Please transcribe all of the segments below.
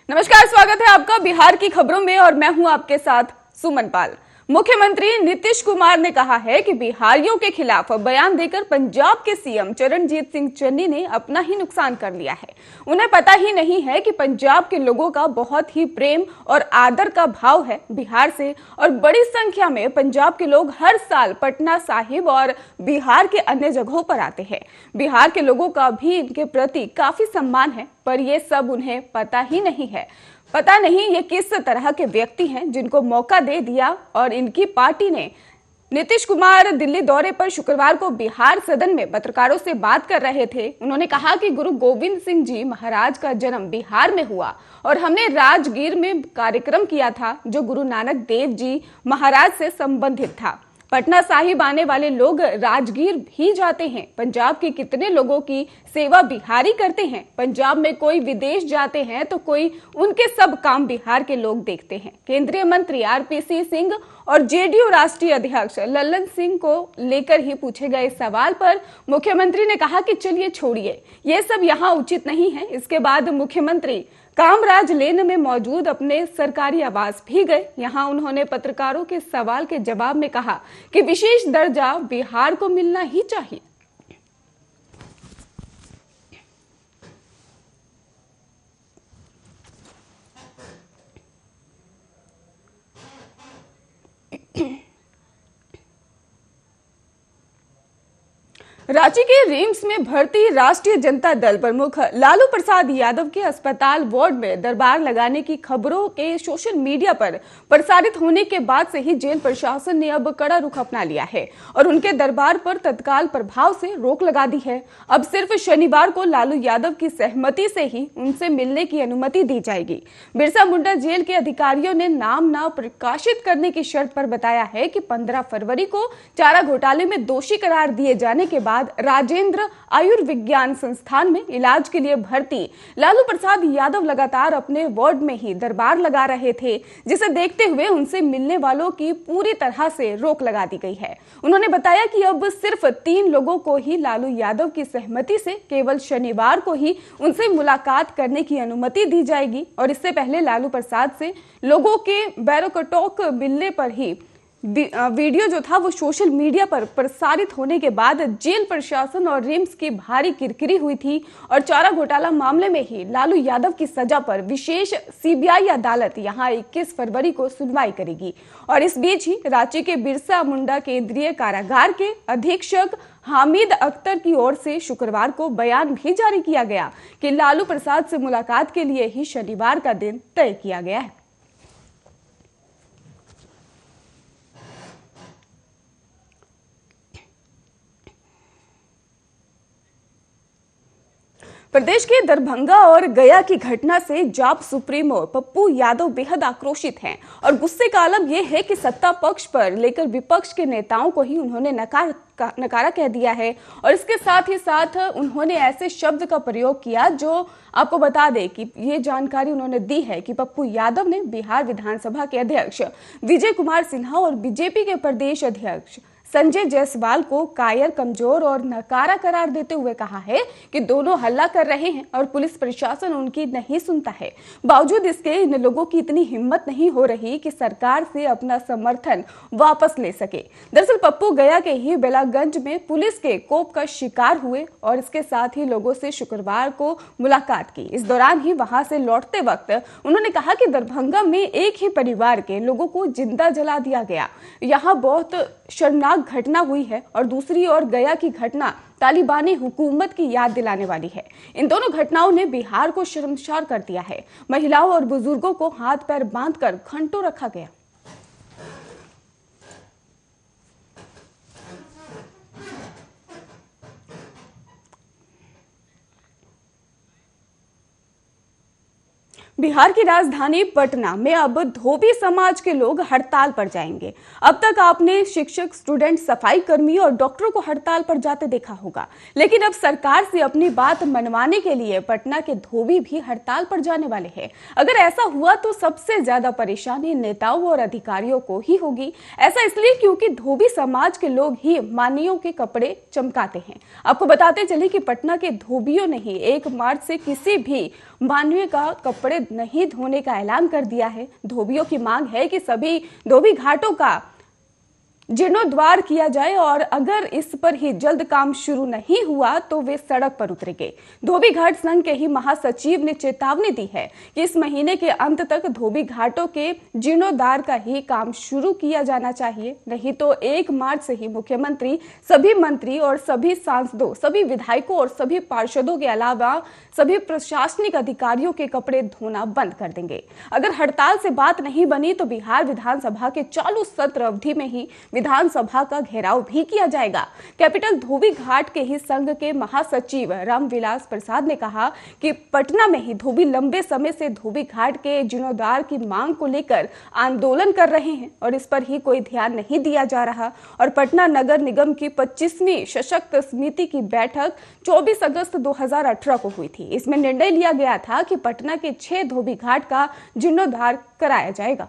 नमस्कार, स्वागत है आपका बिहार की खबरों में और मैं हूं आपके साथ सुमन पाल। मुख्यमंत्री नीतीश कुमार ने कहा है कि बिहारियों के खिलाफ बयान देकर पंजाब के सीएम चरणजीत सिंह चन्नी ने अपना ही नुकसान कर लिया है। उन्हें पता ही नहीं है कि पंजाब के लोगों का बहुत ही प्रेम और आदर का भाव है बिहार से, और बड़ी संख्या में पंजाब के लोग हर साल पटना साहिब और बिहार के अन्य जगहों पर आते हैं। बिहार के लोगों का भी इनके प्रति काफी सम्मान है, पर ये सब उन्हें पता ही नहीं है। पता नहीं ये किस तरह के व्यक्ति हैं जिनको मौका दे दिया। और इनकी पार्टी ने नीतीश कुमार दिल्ली दौरे पर शुक्रवार को बिहार सदन में पत्रकारों से बात कर रहे थे। उन्होंने कहा कि गुरु गोविंद सिंह जी महाराज का जन्म बिहार में हुआ और हमने राजगीर में कार्यक्रम किया था जो गुरु नानक देव जी महाराज से संबंधित था। पटना साहिब आने वाले लोग राजगीर भी जाते हैं। पंजाब के कितने लोगों की सेवा बिहारी करते हैं। पंजाब में कोई विदेश जाते हैं तो कोई उनके सब काम बिहार के लोग देखते हैं। केंद्रीय मंत्री आरपीसी सिंह और जेडीयू राष्ट्रीय अध्यक्ष लल्लन सिंह को लेकर ही पूछे गए सवाल पर मुख्यमंत्री ने कहा कि चलिए छोड़िए, ये सब यहाँ उचित नहीं है। इसके बाद मुख्यमंत्री कामराज लेन में मौजूद अपने सरकारी आवास भी गए। यहां उन्होंने पत्रकारों के सवाल के जवाब में कहा कि विशेष दर्जा बिहार को मिलना ही चाहिए। रांची के रिम्स में भर्ती राष्ट्रीय जनता दल प्रमुख लालू प्रसाद यादव के अस्पताल वार्ड में दरबार लगाने की खबरों के सोशल मीडिया पर प्रसारित होने के बाद से ही जेल प्रशासन ने अब कड़ा रुख अपना लिया है और उनके दरबार पर तत्काल प्रभाव से रोक लगा दी है। अब सिर्फ शनिवार को लालू यादव की सहमति से ही उनसे मिलने की अनुमति दी जाएगी। बिरसा मुंडा जेल के अधिकारियों ने नाम न प्रकाशित करने की शर्त पर बताया है कि 15 फरवरी को चारा घोटाले में दोषी करार दिए जाने के बाद राजेंद्र आयुर्विज्ञान संस्थान में इलाज के लिए भर्ती लालू प्रसाद यादव लगातार अपने वार्ड में ही दरबार लगा रहे थे, जिसे देखते हुए उनसे मिलने वालों की पूरी तरह से रोक लगा दी गई है। उन्होंने बताया कि अब सिर्फ 3 लोगों को ही लालू यादव की सहमति से केवल शनिवार को ही उनसे मुलाकात करने की अनुमति दी जाएगी और इससे पहले लालू प्रसाद से लोगों के बैरोकटॉक मिलने पर ही वीडियो जो था वो सोशल मीडिया पर प्रसारित होने के बाद जेल प्रशासन और रिम्स की भारी किरकिरी हुई थी और चारा घोटाला मामले में ही लालू यादव की सजा पर विशेष सीबीआई अदालत यहां 21 फरवरी को सुनवाई करेगी। और इस बीच ही रांची के बिरसा मुंडा केंद्रीय कारागार के अधीक्षक हामिद अख्तर की ओर से शुक्रवार को बयान भी जारी किया गया कि लालू प्रसाद से मुलाकात के लिए ही शनिवार का दिन तय किया गया है। प्रदेश के दरभंगा और गया की घटना से जाप सुप्रीमो पप्पू यादव बेहद आक्रोशित हैं और गुस्से का आलम यह है कि सत्ता पक्ष पर लेकर विपक्ष के नेताओं को ही उन्होंने नकारा कह दिया है और इसके साथ ही साथ उन्होंने ऐसे शब्द का प्रयोग किया जो आपको बता दें कि ये जानकारी उन्होंने दी है कि पप्पू यादव ने बिहार विधानसभा के अध्यक्ष विजय कुमार सिन्हा और बीजेपी के प्रदेश अध्यक्ष संजय जायसवाल को कायर, कमजोर और नकारा करार देते हुए कहा है कि दोनों हल्ला कर रहे हैं और पुलिस प्रशासन उनकी नहीं सुनता है। बावजूद इसके इन लोगों की इतनी हिम्मत नहीं हो रही कि सरकार से अपना समर्थन वापस ले सके। दरअसल पप्पू गया के ही बेलागंज में पुलिस के कोप का शिकार हुए और इसके साथ ही लोगों से शुक्रवार को मुलाकात की। इस दौरान ही वहां से लौटते वक्त उन्होंने कहा कि दरभंगा में एक ही परिवार के लोगों को जिंदा जला दिया गया। यहाँ बहुत शर्मनाक घटना हुई है और दूसरी ओर गया की घटना तालिबानी हुकूमत की याद दिलाने वाली है। इन दोनों घटनाओं ने बिहार को शर्मसार कर दिया है। महिलाओं और बुजुर्गों को हाथ पैर बांधकर घंटों रखा गया। बिहार की राजधानी पटना में अब धोबी समाज के लोग हड़ताल पर जाएंगे। अब तक आपने शिक्षक, स्टूडेंट, सफाई कर्मी और डॉक्टरों को हड़ताल पर जाते देखा होगा, लेकिन अब सरकार से अपनी बात मनवाने के लिए पटना के धोबी भी हड़ताल पर जाने वाले हैं। अगर ऐसा हुआ तो सबसे ज्यादा परेशानी नेताओं और अधिकारियों को ही होगी। ऐसा इसलिए क्योंकि धोबी समाज के लोग ही मानियों के कपड़े चमकाते हैं। आपको बताते चले कि पटना के धोबियों ने ही 1 मार्च से किसी भी मानवीय का कपड़े कपड़े नहीं धोने का ऐलान कर दिया है। धोबियों की मांग है कि सभी धोबी घाटों का जीर्णोद्वार किया जाए और अगर इस पर ही जल्द काम शुरू नहीं हुआ तो वे सड़क पर उतरेंगे। धोबी घाट संघ के ही महासचिव ने चेतावनी दी है कि इस महीने के अंत तक धोबी घाटों के जीर्णोद्वार का ही काम शुरू किया जाना चाहिए, नहीं तो 1 मार्च से ही मुख्यमंत्री सभी मंत्री और सभी सांसदों, सभी विधायकों और सभी पार्षदों के अलावा सभी प्रशासनिक अधिकारियों के कपड़े धोना बंद कर देंगे। अगर हड़ताल से बात नहीं बनी तो बिहार विधानसभा के चालू सत्र अवधि में ही विधानसभा का घेराव भी किया जाएगा। कैपिटल धोबी घाट के ही संघ के महासचिव रामविलास प्रसाद ने कहा कि पटना में ही धोबी लंबे समय से धोबी घाट के जीर्णोद्वार की मांग को लेकर आंदोलन कर रहे हैं और इस पर ही कोई ध्यान नहीं दिया जा रहा। और पटना नगर निगम की 25वीं सशक्त समिति की बैठक 24 अगस्त 2018 को हुई थी। इसमें निर्णय लिया गया था कि पटना के 6 धोबी घाट का जीर्णोद्वार कराया जाएगा।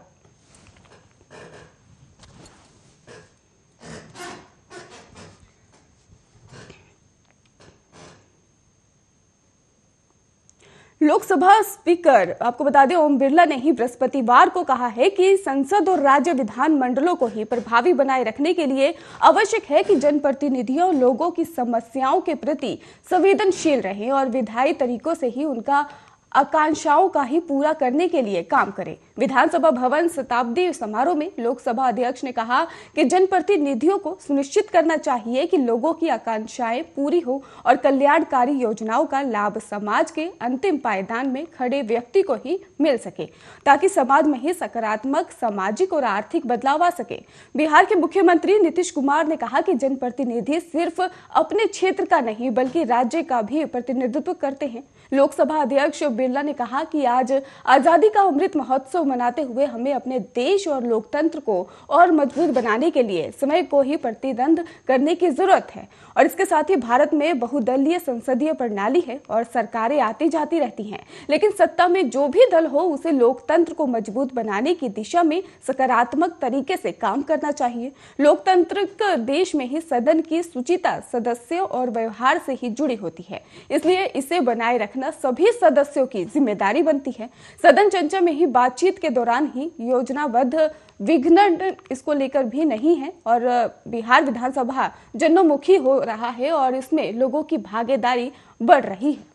लोकसभा स्पीकर आपको बता दें ओम बिरला ने ही बृहस्पतिवार को कहा है कि संसद और राज्य विधान मंडलों को ही प्रभावी बनाए रखने के लिए आवश्यक है कि जनप्रतिनिधियों लोगों की समस्याओं के प्रति संवेदनशील रहें और विधायी तरीकों से ही उनका आकांक्षाओं का ही पूरा करने के लिए काम करें। विधानसभा भवन शताब्दी समारोह में लोकसभा अध्यक्ष ने कहा कि जनप्रतिनिधियों को सुनिश्चित करना चाहिए कि लोगों की आकांक्षाएं पूरी हो और कल्याणकारी योजनाओं का लाभ समाज के अंतिम पायदान में खड़े व्यक्ति को ही मिल सके, ताकि समाज में ही सकारात्मक सामाजिक और आर्थिक बदलाव आ सके। बिहार के मुख्यमंत्री नीतीश कुमार ने कहा कि जनप्रतिनिधि सिर्फ अपने क्षेत्र का नहीं बल्कि राज्य का भी प्रतिनिधित्व करते हैं। लोकसभा अध्यक्ष बिरला ने कहा कि आज आजादी का अमृत महोत्सव मनाते हुए हमें अपने देश और लोकतंत्र को और मजबूत बनाने के लिए समय को ही प्रतिबंध करने की जरूरत है। और इसके साथ ही भारत में बहुदलीय संसदीय प्रणाली है और सरकारें आती जाती रहती हैं, लेकिन सत्ता में जो भी दल हो उसे लोकतंत्र को मजबूत बनाने की दिशा में सकारात्मक तरीके से काम करना चाहिए। लोकतांत्रिक देश में ही सदन की शुचिता सदस्यों और व्यवहार से ही जुड़ी होती है, इसलिए इसे बनाए रखना सभी सदस्यों की जिम्मेदारी बनती है। सदन चर्चा में ही बातचीत के दौरान ही योजनाबद्ध विघटन इसको लेकर भी नहीं है और बिहार विधानसभा जनोन्मुखी हो रहा है और इसमें लोगों की भागीदारी बढ़ रही है।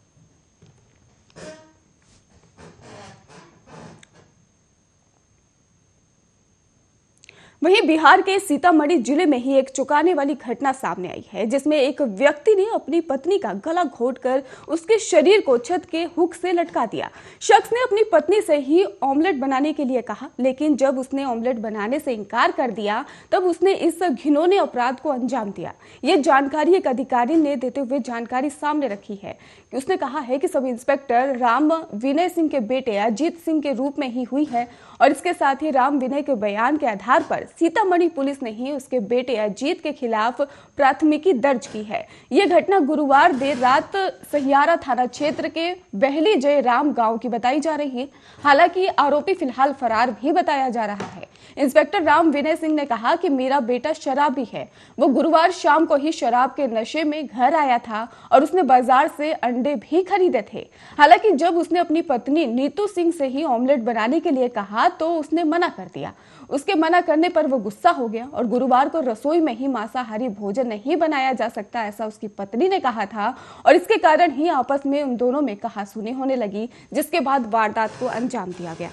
वहीं बिहार के सीतामढ़ी जिले में ही एक चौंकाने वाली घटना सामने आई है, जिसमें एक व्यक्ति ने अपनी पत्नी का गला घोंटकर उसके शरीर को छत के हुक से लटका दिया। शख्स ने अपनी पत्नी से ही ऑमलेट बनाने के लिए कहा, लेकिन जब उसने ऑमलेट बनाने से इनकार कर दिया तब उसने इस घिनौने अपराध को अंजाम दिया। ये जानकारी एक अधिकारी ने देते हुए जानकारी सामने रखी है। उसने कहा है कि सब इंस्पेक्टर राम विनय सिंह के बेटे अजीत सिंह के रूप में ही हुई है और इसके साथ ही राम विनय के बयान के आधार पर सीतामढ़ी पुलिस ने ही उसके बेटे अजीत के खिलाफ प्राथमिकी दर्ज की है। यह घटना गुरुवार देर रात सहियारा थाना क्षेत्र के बहली जय राम गांव की बताई जा रही है। हालांकि आरोपी फिलहाल फरार भी बताया जा रहा है। इंस्पेक्टर राम विनय सिंह ने कहा कि मेरा बेटा शराबी है। वो गुरुवार शाम को ही शराब के नशे में घर आया था और उसने बाजार से अंडे भी खरीदे थे। हालांकि जब उसने अपनी पत्नी नीतू सिंह से ही ऑमलेट बनाने के लिए कहा तो उसने मना कर दिया। उसके मना करने पर वो गुस्सा हो गया और गुरुवार को रसोई में ही मांसाहारी भोजन नहीं बनाया जा सकता, ऐसा उसकी पत्नी ने कहा था और इसके कारण ही आपस में उन दोनों में कहासुनी होने लगी, जिसके बाद वारदात को अंजाम दिया गया।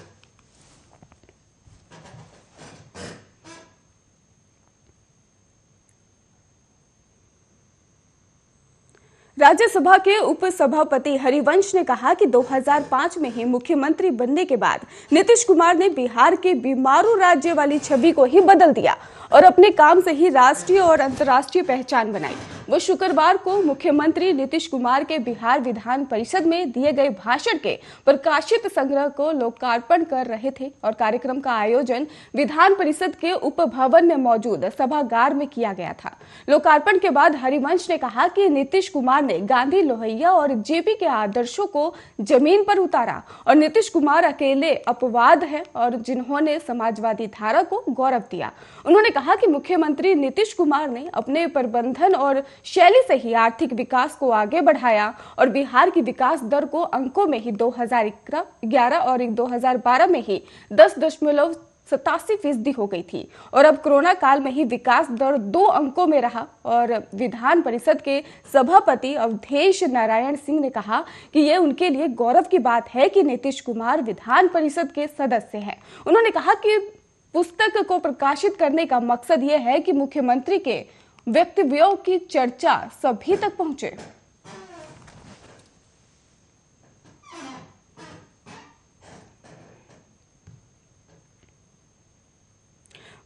राज्यसभा के उपसभापति हरिवंश ने कहा कि 2005 में ही मुख्यमंत्री बनने के बाद नीतीश कुमार ने बिहार के बीमारू राज्य वाली छवि को ही बदल दिया और अपने काम से ही राष्ट्रीय और अंतर्राष्ट्रीय पहचान बनाई। वो शुक्रवार को मुख्यमंत्री नीतीश कुमार के बिहार विधान परिषद में दिए गए भाषण के प्रकाशित संग्रह को लोकार्पण कर रहे थे और कार्यक्रम का आयोजन विधान परिषद के उपभवन में मौजूद सभागार में किया गया था। लोकार्पण के बाद हरिवंश ने कहा कि नीतीश कुमार ने गांधी, लोहिया और जेपी के आदर्शों को जमीन पर उतारा और नीतीश कुमार अकेले अपवाद है और जिन्होंने समाजवादी धारा को गौरव दिया। उन्होंने कहा कि मुख्यमंत्री नीतीश कुमार ने अपने प्रबंधन और शैली से ही आर्थिक विकास को आगे बढ़ाया और बिहार की विकास दर को अंकों में ही 2011 और 2012 में ही 10.87% हो गई थी और अब कोरोना काल में ही विकास दर 2 अंकों में रहा। और विधान परिषद के सभापति अवधेश नारायण सिंह ने कहा कि यह उनके लिए गौरव की बात है कि नीतीश कुमार विधान परिषद के सदस्य हैं। उन्होंने कहा कि पुस्तक को प्रकाशित करने का मकसद यह है कि मुख्यमंत्री के वक्तव्यों की चर्चा सभी तक पहुंचे।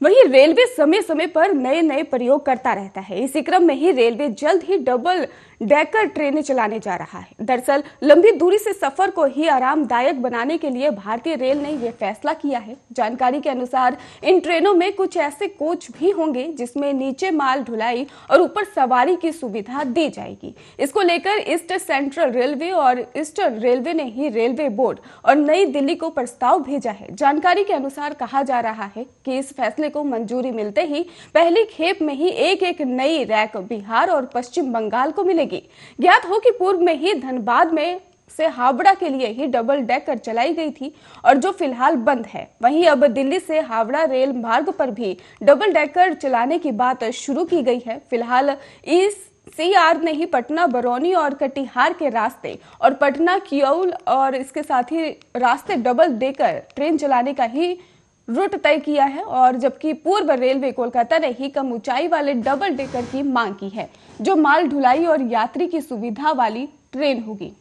वहीं रेलवे समय समय पर नए नए प्रयोग करता रहता है। इसी क्रम में ही रेलवे जल्द ही डबल डेकर ट्रेनें चलाने जा रहा है। दरअसल लंबी दूरी से सफर को ही आरामदायक बनाने के लिए भारतीय रेल ने यह फैसला किया है। जानकारी के अनुसार इन ट्रेनों में कुछ ऐसे कोच भी होंगे जिसमें नीचे माल ढुलाई और ऊपर सवारी की सुविधा दी जाएगी। इसको लेकर ईस्ट सेंट्रल रेलवे और ईस्टर्न रेलवे ने ही रेलवे बोर्ड और नई दिल्ली को प्रस्ताव भेजा है। जानकारी के अनुसार कहा जा रहा है कि इस फैसले को मंजूरी मिलते ही पहली खेप में ही एक नई रैक बिहार और पश्चिम बंगाल को मिलेगी। ज्ञात हो कि पूर्व में ही धनबाद में से हावड़ा के लिए ही डबल डेकर चलाई गई थी और जो फिलहाल बंद है। वहीं अब दिल्ली से हावड़ा रेल मार्ग पर भी डबल डेकर चलाने की बात शुरू की गई है। फिलहाल इस CR ने ही पटना, बरौनी और कटिहार के रास्ते और पटना, किऊल और इसके साथ ही रास्ते डबल डेकर ट्रेन चलाने का ही रूट तय किया है। और जबकि पूर्व रेलवे कोलकाता ने ही कम ऊंचाई वाले डबल डेकर की मांग की है, जो माल ढुलाई और यात्री की सुविधा वाली ट्रेन होगी।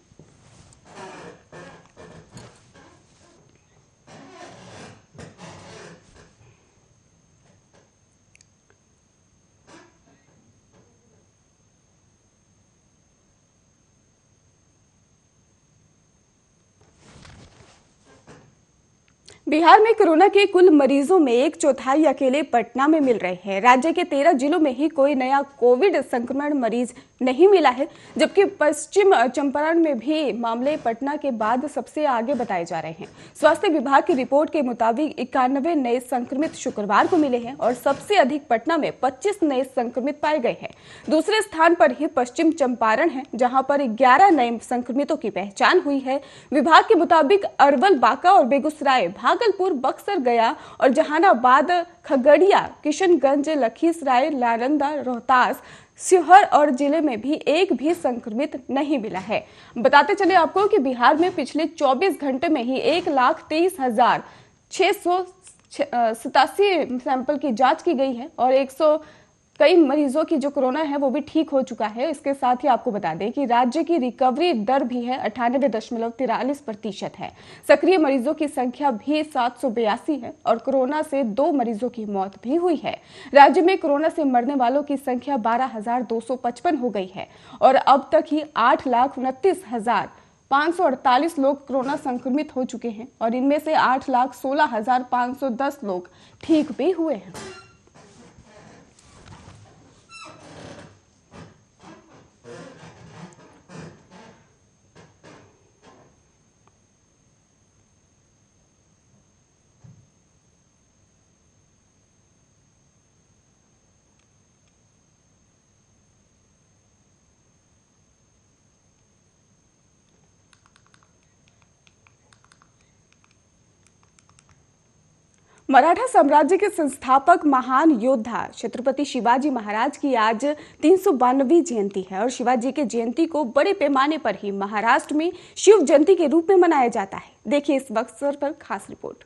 बिहार में कोरोना के कुल मरीजों में 1/4 अकेले पटना में मिल रहे हैं। राज्य के 13 जिलों में ही कोई नया कोविड संक्रमण मरीज नहीं मिला है, जबकि पश्चिम चंपारण में भी मामले पटना के बाद सबसे आगे बताए जा रहे हैं। स्वास्थ्य विभाग की रिपोर्ट के मुताबिक 91 नए संक्रमित शुक्रवार को मिले हैं और सबसे अधिक पटना में 25 नए संक्रमित पाए गए हैं। दूसरे स्थान पर ही पश्चिम चंपारण है, जहां पर 11 नए संक्रमितों की पहचान हुई है। विभाग के मुताबिक अरवल, बांका और बेगूसराय, भागलपुर, बक्सर, गया और जहानाबाद, खगड़िया, किशनगंज, लखीसराय, नालंदा, रोहतास, शिवहर और जिले में भी एक भी संक्रमित नहीं मिला है। बताते चले आपको कि बिहार में पिछले 24 घंटे में ही 1,23,687 सैंपल की जांच की गई है और 100 कई मरीजों की जो कोरोना है वो भी ठीक हो चुका है। इसके साथ ही आपको बता दें कि राज्य की रिकवरी दर भी है 98.43% है। सक्रिय मरीजों की संख्या भी 782 है और कोरोना से 2 मरीजों की मौत भी हुई है। राज्य में कोरोना से मरने वालों की संख्या 12,255 हो गई है और अब तक ही 8,29,548 लोग कोरोना संक्रमित हो चुके हैं और इनमें से 8,16,510 लोग ठीक भी हुए हैं। मराठा साम्राज्य के संस्थापक महान योद्धा छत्रपति शिवाजी महाराज की आज 392वीं जयंती है और शिवाजी के जयंती को बड़े पैमाने पर ही महाराष्ट्र में शिव जयंती के रूप में मनाया जाता है। देखिए इस अवसर पर खास रिपोर्ट।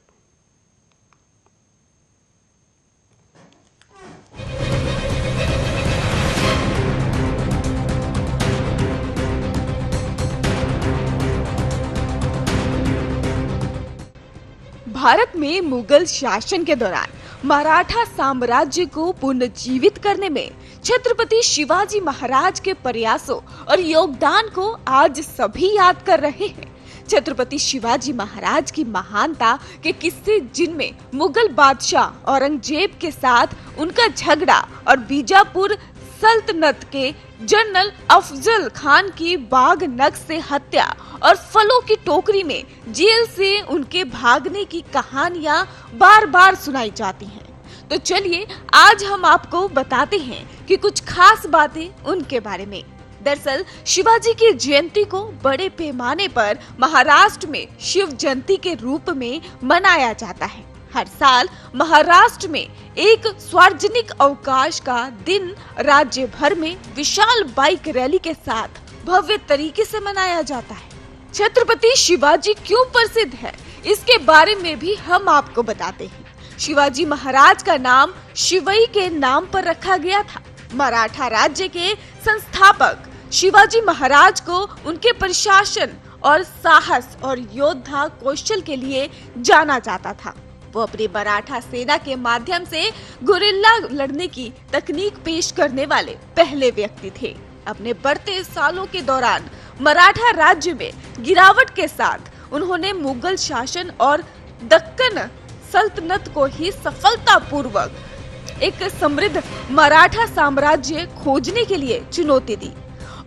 भारत में मुगल शासन के दौरान मराठा साम्राज्य को पुनर्जीवित करने में छत्रपति शिवाजी महाराज के प्रयासों और योगदान को आज सभी याद कर रहे हैं। छत्रपति शिवाजी महाराज की महानता के किस्से, जिनमें मुगल बादशाह औरंगजेब के साथ उनका झगड़ा और बीजापुर सल्तनत के जनरल अफजल खान की बाग नक्श से हत्या और फलों की टोकरी में जेल से उनके भागने की कहानियां बार बार सुनाई जाती हैं। तो चलिए आज हम आपको बताते हैं कि कुछ खास बातें उनके बारे में। दरअसल शिवाजी की जयंती को बड़े पैमाने पर महाराष्ट्र में शिव जयंती के रूप में मनाया जाता है। हर साल महाराष्ट्र में एक सार्वजनिक अवकाश का दिन राज्य भर में विशाल बाइक रैली के साथ भव्य तरीके से मनाया जाता है। छत्रपति शिवाजी क्यों प्रसिद्ध है, इसके बारे में भी हम आपको बताते हैं। शिवाजी महाराज का नाम शिवई के नाम पर रखा गया था। मराठा राज्य के संस्थापक शिवाजी महाराज को उनके प्रशासन और साहस और योद्धा कौशल के लिए जाना जाता था। वो अपनी मराठा सेना के माध्यम से गुरिल्ला लड़ने की तकनीक पेश करने वाले पहले व्यक्ति थे। अपने बढ़ते सालों के दौरान मराठा राज्य में गिरावट के साथ उन्होंने मुगल शासन और दक्कन सल्तनत को ही सफलतापूर्वक एक समृद्ध मराठा साम्राज्य खोजने के लिए चुनौती दी।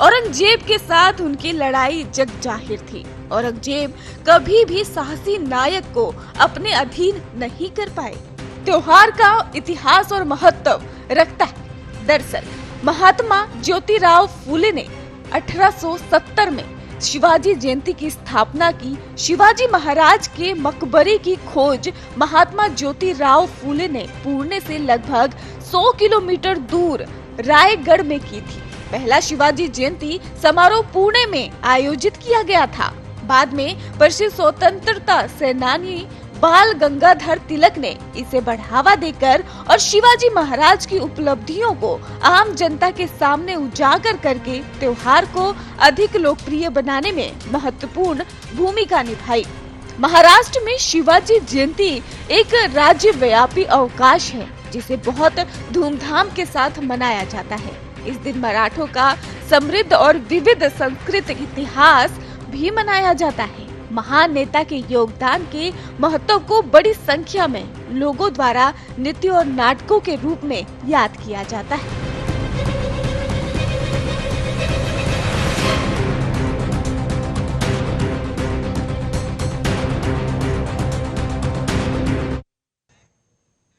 औरंगजेब के साथ उनकी लड़ाई जग जाहिर थी। औरंगजेब कभी भी साहसी नायक को अपने अधीन नहीं कर पाए। त्योहार का इतिहास और महत्व रखता है। दरअसल महात्मा ज्योतिराव फूले ने 1870 में शिवाजी जयंती की स्थापना की। शिवाजी महाराज के मकबरे की खोज महात्मा ज्योतिराव फूले ने पुणे से लगभग 100 किलोमीटर दूर रायगढ़ में की थी। पहला शिवाजी जयंती समारोह पुणे में आयोजित किया गया था। बाद में प्रसिद्ध स्वतंत्रता सेनानी बाल गंगाधर तिलक ने इसे बढ़ावा देकर और शिवाजी महाराज की उपलब्धियों को आम जनता के सामने उजागर करके त्योहार को अधिक लोकप्रिय बनाने में महत्वपूर्ण भूमिका निभाई। महाराष्ट्र में शिवाजी जयंती एक राज्यव्यापी अवकाश है, जिसे बहुत धूमधाम के साथ मनाया जाता है। इस दिन मराठों का समृद्ध और विविध सांस्कृतिक इतिहास भी मनाया जाता है। महान नेता के योगदान के महत्व को बड़ी संख्या में लोगों द्वारा नृत्य और नाटकों के रूप में याद किया जाता है।